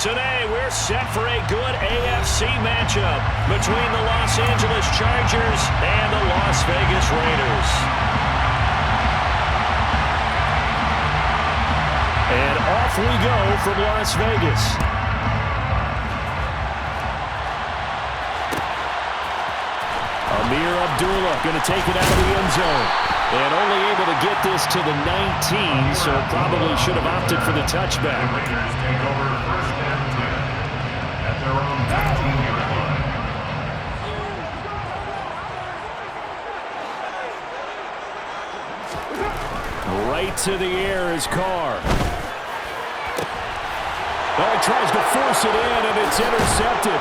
Today, we're set for a good AFC matchup between the Los Angeles Chargers and the Las Vegas Raiders. And off we go from Las Vegas. Amir Abdullah going to take it out of the end zone. And only able to get this to the 19, so probably should have opted for the touchback. Raiders take over first and 10 at their own 19-yard line. Right to the air is Carr. Oh, he tries to force it in, and it's intercepted.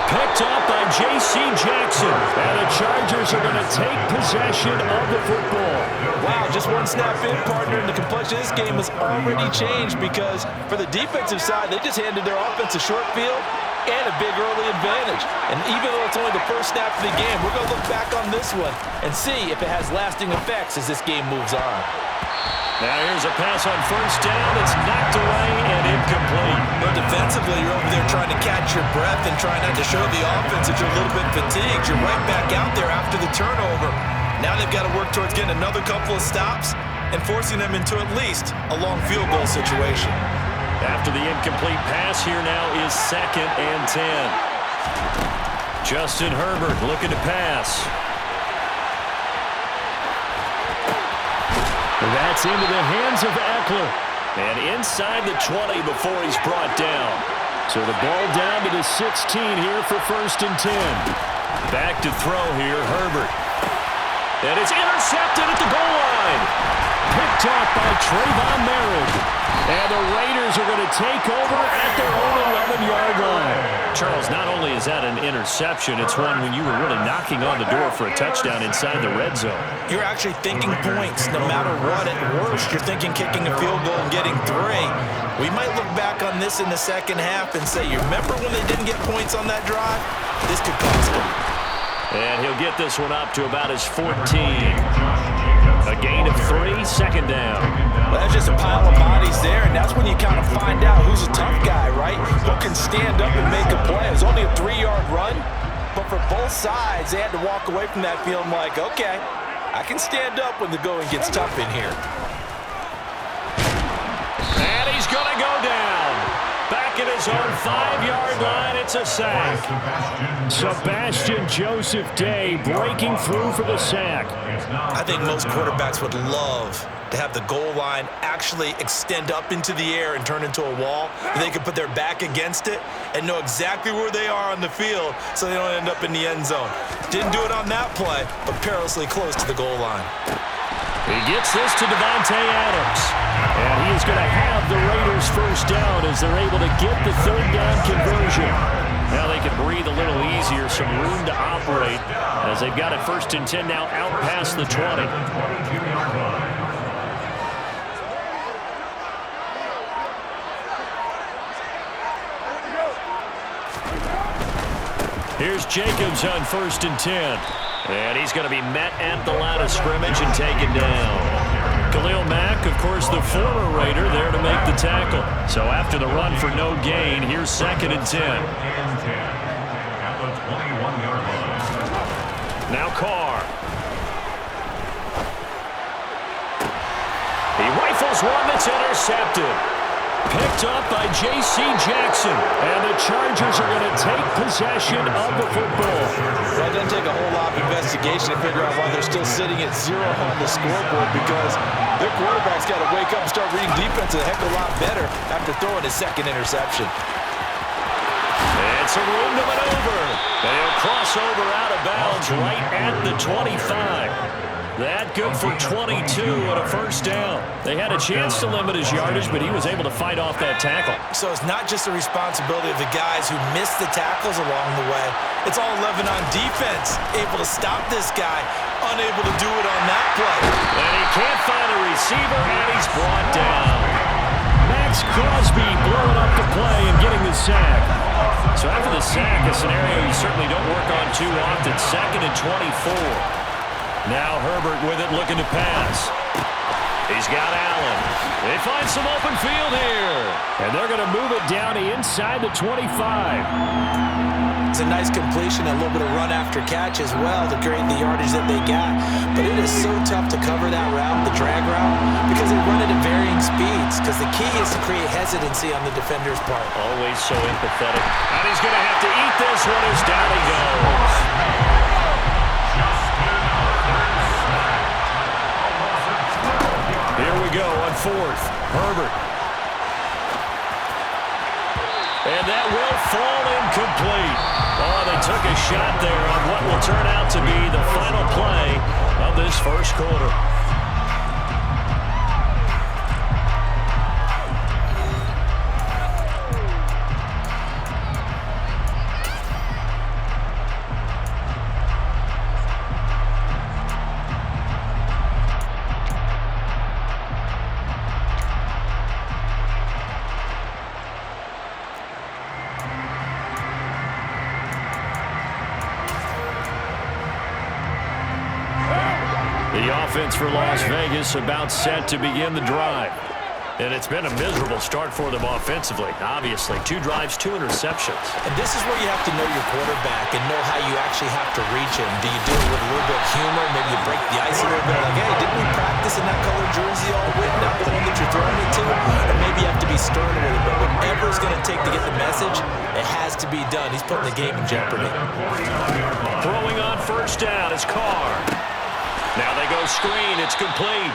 Picked up by J.C. Jackson. And the Chargers are going to take possession of the football. Wow, just one snap in, partner, and the complexion of this game has already changed because for the defensive side, they just handed their offense a short field and a big early advantage. And even though it's only the first snap of the game, we're going to look back on this one and see if it has lasting effects as this game moves on. Now here's a pass on first down. It's knocked away and incomplete. But defensively, you're over there trying to catch your breath and trying not to show the offense that you're a little bit fatigued. You're right back out there after the turnover. Now they've got to work towards getting another couple of stops and forcing them into at least a long field goal situation. After the incomplete pass, here now is 2nd and 10. Justin Herbert looking to pass. That's into the hands of Eckler. And inside the 20 before he's brought down. So the ball down to the 16 here for 1st and 10. Back to throw here, Herbert. And it's intercepted at the goal line. Picked up by Trayvon Merritt. And the Raiders are going to take over at their own 11-yard line. Charles, not only is that an interception, it's one when you were really knocking on the door for a touchdown inside the red zone. You're actually thinking points no matter what. At worst, you're thinking kicking a field goal and getting 3. We might look back on this in the second half and say, you remember when they didn't get points on that drive? This could cost them. And he'll get this one up to about his 14. A gain of 3, 2nd down. Well, that's just a pile of bodies there, and that's when you kind of find out who's a tough guy, right? Who can stand up and make a play. It was only a 3-yard run, but for both sides, they had to walk away from that feeling like, okay, I can stand up when the going gets tough in here. And he's going to go down. Back at his own 5-yard line, it's a sack. Sebastian Joseph Day breaking through for the sack. I think most quarterbacks would love to have the goal line actually extend up into the air and turn into a wall. They can put their back against it and know exactly where they are on the field so they don't end up in the end zone. Didn't do it on that play, but perilously close to the goal line. He gets this to Davante Adams. And he is going to have the Raiders first down as they're able to get the 3rd down conversion. Now they can breathe a little easier, some room to operate as they've got it 1st and 10 now out past the 20. Here's Jacobs on 1st and 10. And he's going to be met at the line of scrimmage and taken down. Khalil Mack, of course, the former Raider, there to make the tackle. So after the run for no gain, here's 2nd and 10. Now Carr. He rifles one that's intercepted. Picked up by J.C. Jackson. And the Chargers are going to take possession of the football. That doesn't take a whole lot of investigation to figure out why they're still sitting at 0 on the scoreboard, because their quarterback's got to wake up and start reading defense a heck of a lot better after throwing his 2nd interception. And some room to maneuver. They'll cross over out of bounds right at the 25. That good for 22 and a 1st down. They had a chance to limit his yardage, but he was able to fight off that tackle. So it's not just the responsibility of the guys who missed the tackles along the way. It's all 11 on defense, able to stop this guy, unable to do it on that play. And he can't find a receiver, and he's brought down. Max Crosby blowing up the play and getting the sack. So after the sack, a scenario you certainly don't work on too often. 2nd and 24. Now Herbert with it, looking to pass. He's got Allen. They find some open field here. And they're going to move it down to inside the 25. It's a nice completion, a little bit of run after catch as well to create the yardage that they got. But it is so tough to cover that route, the drag route, because they run it at varying speeds. Because the key is to create hesitancy on the defender's part. Always so empathetic. And he's going to have to eat this one as down he goes. Here we go on fourth. Herbert. And that will fall incomplete. Oh, they took a shot there on what will turn out to be the final play of this first quarter. The offense for Las Vegas about set to begin the drive. And it's been a miserable start for them offensively. Obviously, 2 drives, 2 interceptions. And this is where you have to know your quarterback and know how you actually have to reach him. Do you do it with a little bit of humor? Maybe you break the ice a little bit. Like, hey, didn't we practice in that colored jersey all week? Not the one that you're throwing it to? Or maybe you have to be stern with it. But whatever it's going to take to get the message, it has to be done. He's putting the game in jeopardy. Throwing on first down is Carr. Now they go screen. It's complete.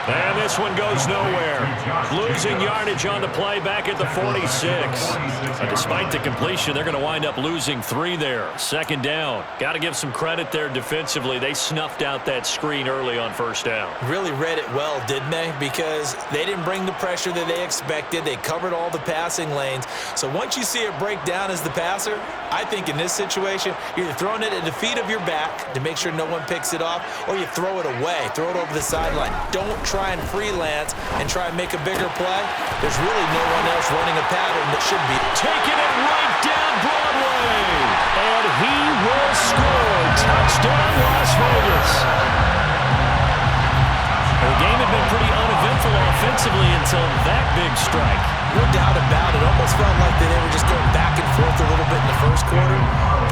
And this one goes nowhere. Losing yardage on the play back at the 46. Despite the completion, they're going to wind up losing 3 there. Second down. Got to give some credit there defensively. They snuffed out that screen early on first down. Really read it well, didn't they? Because they didn't bring the pressure that they expected. They covered all the passing lanes. So once you see it break down as the passer, I think in this situation, you're either throwing it at the feet of your back to make sure no one picks it off, or you throw it away, throw it over the sideline. Don't try and freelance and try and make a bigger play. There's really no one else running a pattern that should be. Taking it right down Broadway. And he will score. Touchdown, Las Vegas. The game had been pretty uneventful offensively until that big strike. No doubt about it. Almost felt like they were just going back and forth a little bit in the first quarter.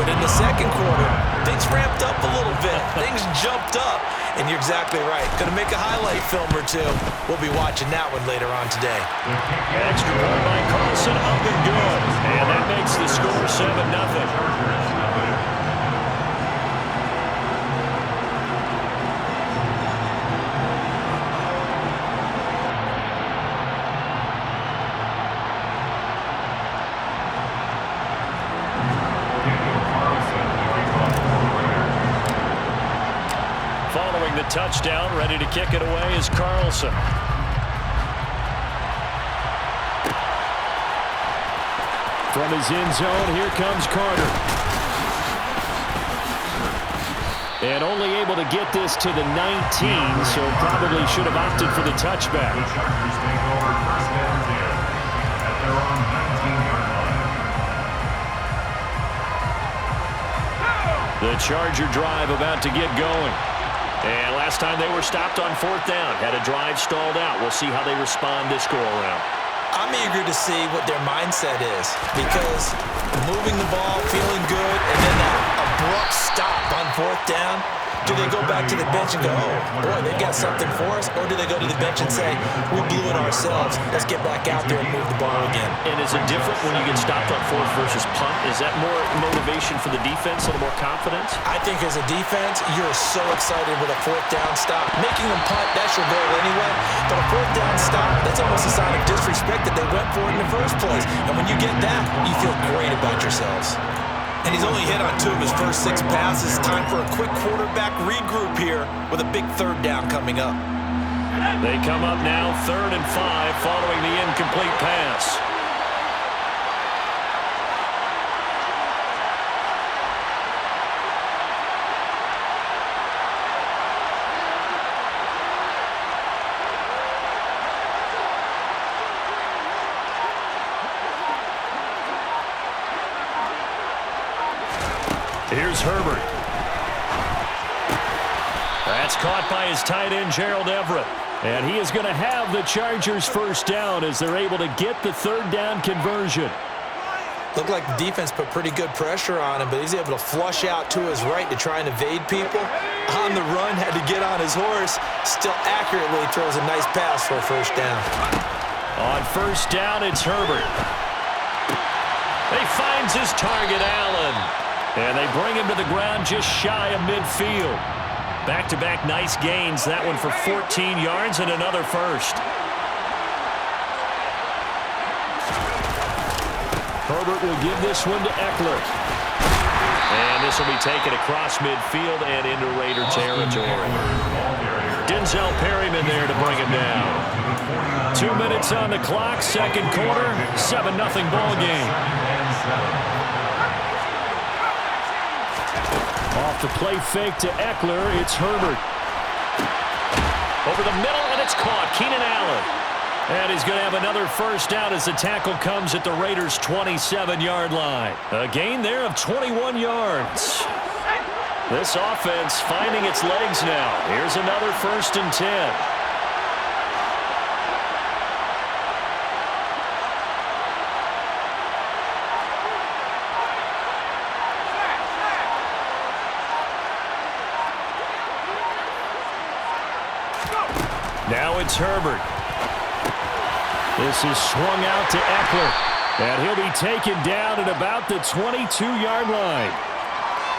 But in the second quarter, things ramped up a little bit. Things jumped up. And you're exactly right. Going to make a highlight film or two. We'll be watching that one later on today. Extra point by Carlson, up and good. And that makes the score 7-0. Following the touchdown, ready to kick it away is Carlson. From his end zone, here comes Carter. And only able to get this to the 19, so probably should have opted for the touchback. The Charger drive about to get going. And last time they were stopped on fourth down, had a drive stalled out. We'll see how they respond this go-around. I'm eager to see what their mindset is, because moving the ball, feeling good, and then that abrupt stop on fourth down, do they go back to the bench and go, oh, boy, they got something for us? Or do they go to the bench and say, we blew it ourselves, let's get back out there and move the ball again? And is it different when you get stopped on fourth versus punt? Is that more motivation for the defense, a little more confidence? I think as a defense, you're so excited with a fourth down stop. Making them punt, that's your goal anyway. But a fourth down stop, that's almost a sign of disrespect that they went for it in the first place. And when you get that, you feel great about yourselves. And he's only hit on 2 of his first 6 passes. Time for a quick quarterback regroup here with a big third down coming up. They come up now 3rd and 5 following the incomplete pass. Here's Herbert. That's caught by his tight end, Gerald Everett. And he is going to have the Chargers first down as they're able to get the third down conversion. Looked like the defense put pretty good pressure on him, but he's able to flush out to his right to try and evade people. On the run, had to get on his horse. Still accurately throws a nice pass for a first down. On first down, it's Herbert. He finds his target, Allen. And they bring him to the ground just shy of midfield. Back-to-back nice gains. That one for 14 yards and another first. Herbert will give this one to Eckler. And this will be taken across midfield and into Raider territory. Denzel Perryman there to bring him down. 2 minutes on the clock, second quarter, 7-0 ball game. Off the play fake to Eckler, it's Herbert. Over the middle, and it's caught. Keenan Allen. And he's going to have another first down as the tackle comes at the Raiders' 27-yard line. A gain there of 21 yards. This offense finding its legs now. Here's another 1st and 10. Now it's Herbert. This is swung out to Eckler. And he'll be taken down at about the 22-yard line.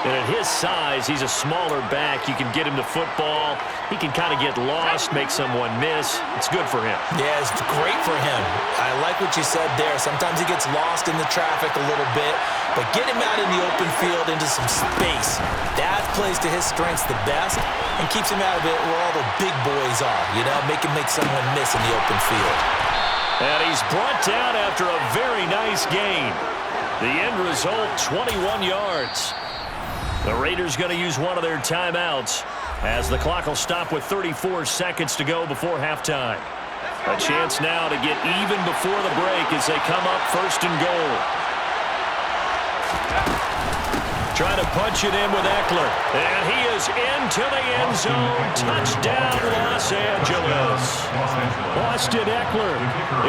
And at his size, he's a smaller back. You can get him to football. He can kind of get lost, make someone miss. It's good for him. Yeah, it's great for him. I like what you said there. Sometimes he gets lost in the traffic a little bit. But get him out in the open field into some space. That plays to his strengths the best and keeps him out of it where all the big boys are. You know, make him make someone miss in the open field. And he's brought down after a very nice gain. The end result, 21 yards. The Raiders going to use one of their timeouts as the clock will stop with 34 seconds to go before halftime. A chance now to get even before the break as they come up 1st and goal. Trying to punch it in with Eckler. And he is into the end zone. Touchdown, Los Angeles. Austin Eckler.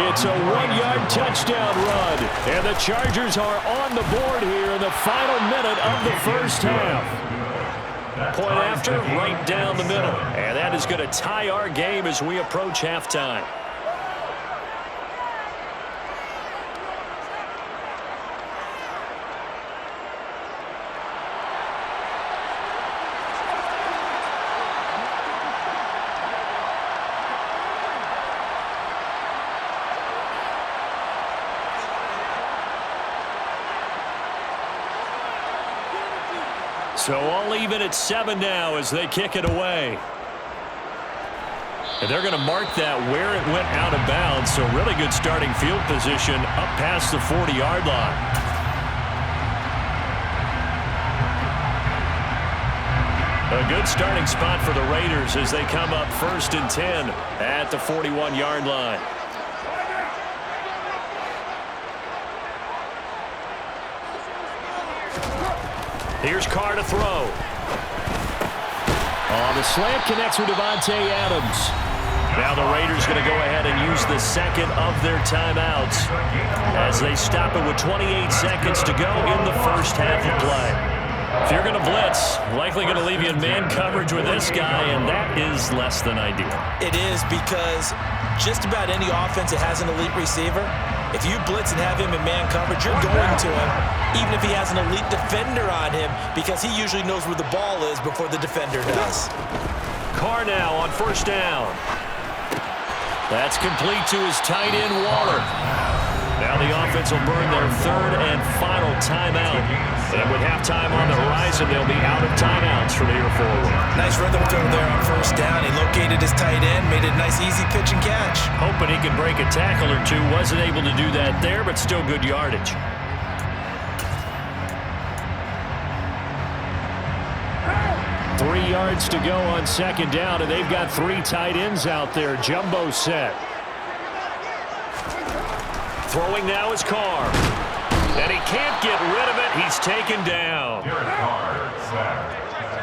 It's a 1-yard touchdown run. And the Chargers are on the board here in the final minute of the first half. Point after, right down the middle. And that is going to tie our game as we approach halftime. So all even at 7 now as they kick it away. And they're going to mark that where it went out of bounds. So really good starting field position up past the 40-yard line. A good starting spot for the Raiders as they come up 1st and 10 at the 41-yard line. Here's Carr to throw. On the slant, connects with Devontae Adams. Now the Raiders going to go ahead and use the second of their timeouts as they stop it with 28 seconds to go in the first half of play. If you're going to blitz, likely going to leave you in man coverage with this guy, and that is less than ideal. It is because just about any offense that has an elite receiver, if you blitz and have him in man coverage, you're going to him, even if he has an elite defender on him, because he usually knows where the ball is before the defender does. Carr now on first down. That's complete to his tight end, Waller. Now the offense will burn their third and final timeout. And with halftime on the horizon, they'll be out of timeouts from here forward. Nice rhythm throw there on first down. He located his tight end, made it a nice easy pitch and catch. Hoping he could break a tackle or two. Wasn't able to do that there, but still good yardage. Yards to go on second down, and they've got 3 tight ends out there. Jumbo set. Throwing now is Carr. And he can't get rid of it. He's taken down.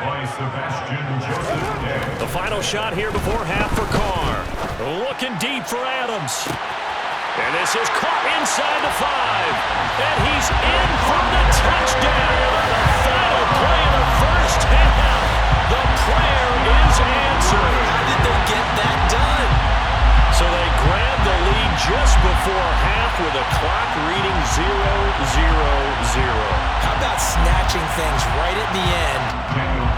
By Sebastian Joseph. The final shot here before half for Carr. Looking deep for Adams. And this is caught inside the 5. And he's in for the touchdown. The final play of the first half. The prayer is answered. How did they get that done? So they grabbed the lead just before half with a clock reading 0-0-0. How about snatching things right at the end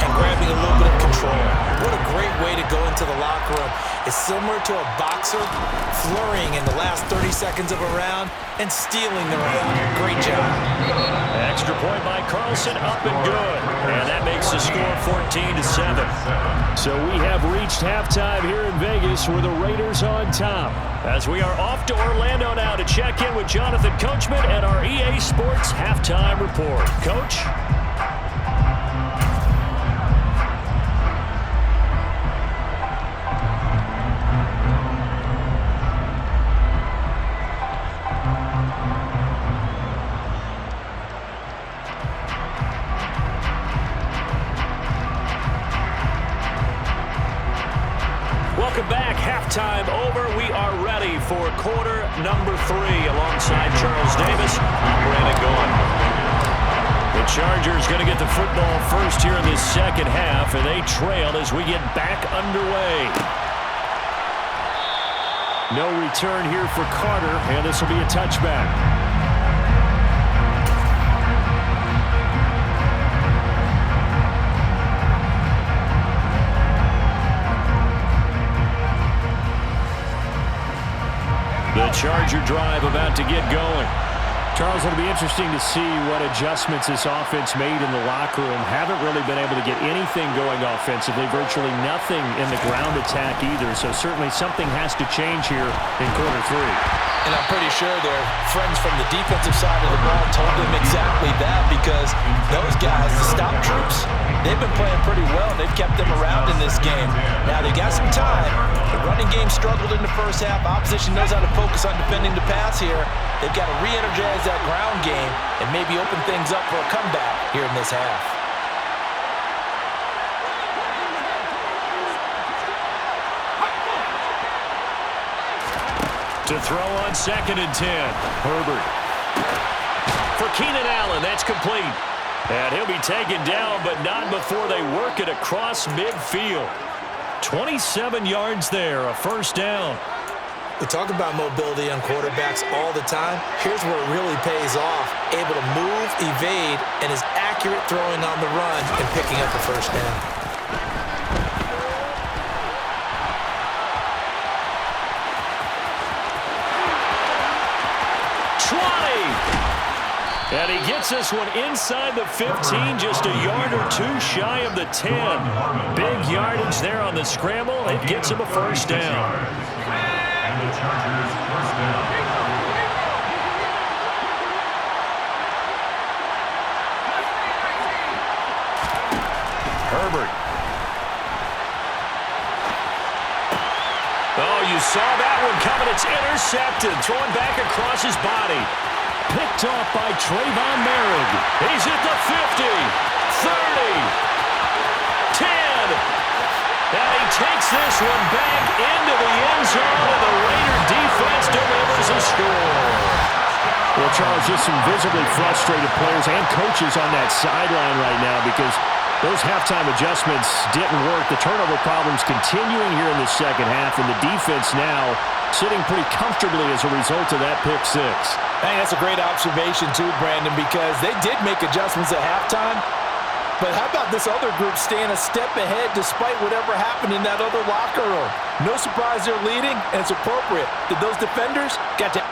and grabbing a little bit of control? What a great way to go into the locker room. It's similar to a boxer flurrying in the last 30 seconds of a round and stealing the round. Great job. Extra point by Carlson, up and good. And that makes the score 14-7. So we have reached halftime here in Vegas with the Raiders on top. As we are off to Orlando now to check in with Jonathan Coachman and our EA Sports Halftime Report. Coach? Welcome back. Halftime over. We are ready for quarter number 3 alongside Charles Davis. I'm Brandon Gaughan. The Chargers going to get the football first here in this second half, and they trail as we get back underway. No return here for Carter, and this will be a touchback. The Charger drive about to get going. Charles, it'll be interesting to see what adjustments this offense made in the locker room. Haven't really been able to get anything going offensively, virtually nothing in the ground attack either. So certainly something has to change here in quarter 3. And I'm pretty sure their friends from the defensive side of the ball told them exactly that, because those guys, the stop troops, they've been playing pretty well. They've kept them around in this game. Now they got some time. The running game struggled in the first half. Opposition knows how to focus on defending the pass here. They've got to re-energize that ground game and maybe open things up for a comeback here in this half. To throw on 2nd and 10. Herbert. For Keenan Allen, that's complete. And he'll be taken down, but not before they work it across midfield. 27 yards there, a first down. We talk about mobility on quarterbacks all the time. Here's where it really pays off. Able to move, evade, and is accurate throwing on the run and picking up a first down. And he gets this one inside the 15, just a yard or 2 shy of the 10. Big yardage there on the scramble. It gets him a first down. And the Chargers first down. Herbert. Oh, you saw that one coming. It's intercepted. Thrown back across his body. Picked off by Trayvon Merrick. He's at the 50, 30, 10. And he takes this one back into the end zone, and the Raider defense delivers a score. Well, Charles, just some visibly frustrated players and coaches on that sideline right now because those halftime adjustments didn't work. The turnover problems continuing here in the second half, and the defense now sitting pretty comfortably as a result of that pick 6. I think that's a great observation too, Brandon, because they did make adjustments at halftime. But how about this other group staying a step ahead despite whatever happened in that other locker room? No surprise they're leading, and it's appropriate that those defenders got to